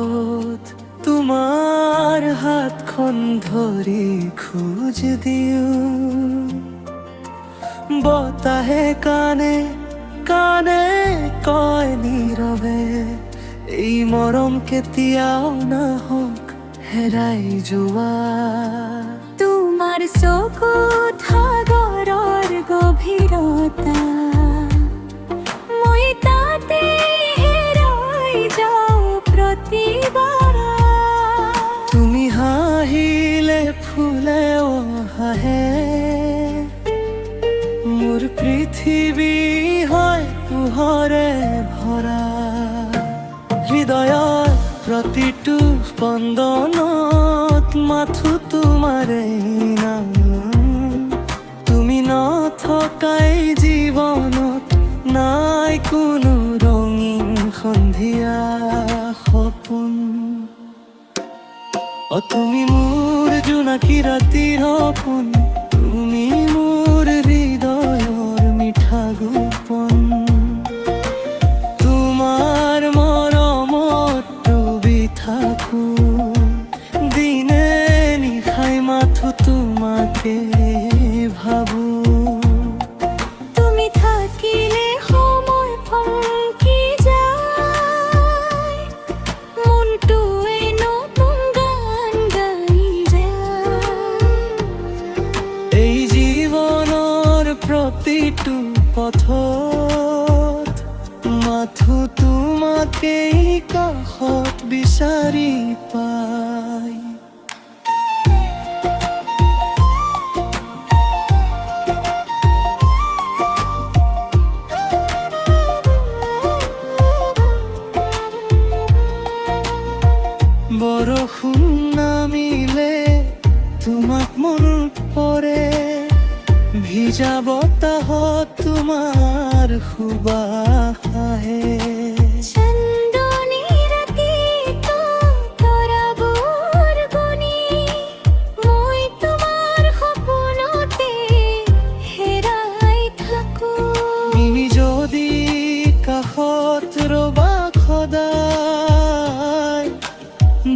আগত তোমাৰ হাতখন ধৰি খোজ দিওঁ। বতাহে কানে কানে কয় নীৰৱে, এই মৰম কেতিয়াও নাহক হেৰাই যোৱা। তোমাৰ চকুত সাগৰৰ গভীৰতা, মই তাতে হেৰাই যাওঁ প্ৰতিবাৰ। তুমি হাঁহিলে ফুলেও হাঁহে, মোৰ পৃথিৱী হয় পোহৰে ভৰা। হৃদয়ৰ প্ৰতিটো স্পন্দনত মাথো তোমাৰে নাম। তুমি নথকাই জীৱনত নাই কোনো ৰঙীন সন্ধিয়া সপোন। তুমি মোৰ জোনাকী ৰাতিৰ সপোন, তুমি মোৰ হৃদয়ৰ মিঠা গোপন। তোমাৰ মৰমত ডুবি থাকো, দিনে নিশাই মাথো তোমাকে ভাবো। তুমি থাকিলে সময় থমকি যায়, মনটোৱে নতুন গান গাই যায়। এই জীৱনৰ প্ৰতিটো পথত মাথো তোমাকেই কাষত বিচাৰি পাই। বৰষুণ নামিলে তোমাক মনত পৰে, ভিজা বতাহত তোমাৰ সুবাস আহে। চান্দনী ৰাতিটো তৰাবোৰ গনি, মই তোমাৰ সপোনতে হেৰাই থাকো। তুমি যদি কাষত ৰবা সদায়,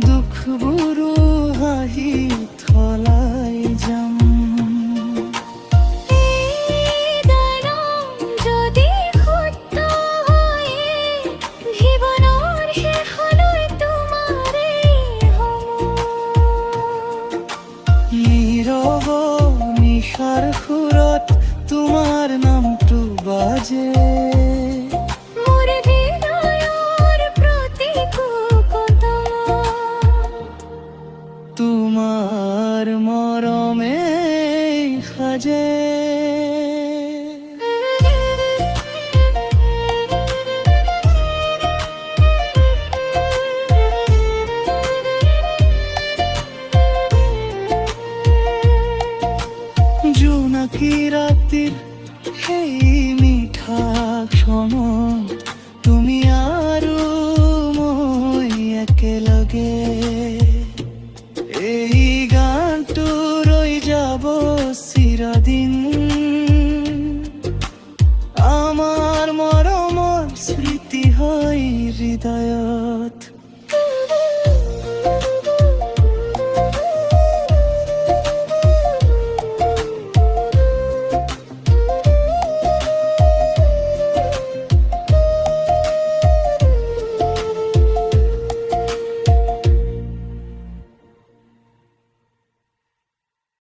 দুখবোৰো হাঁহি থলাই যাম। যদি সত্য হয় জীৱনৰ শেষলৈ তোমাৰেই হম। নীৰৱ নিশাৰ সুৰত তোমাৰ নামটো বাজে, মোৰ হৃদয়ৰ প্ৰতিটো কদম। তোমাৰ মৰমে সাজে। জোনাকী ৰাতিৰ সেই মিঠা ক্ষণত তুমি আৰু মই একেলগে, এই গানটো ৰৈ যাব চিৰদিন।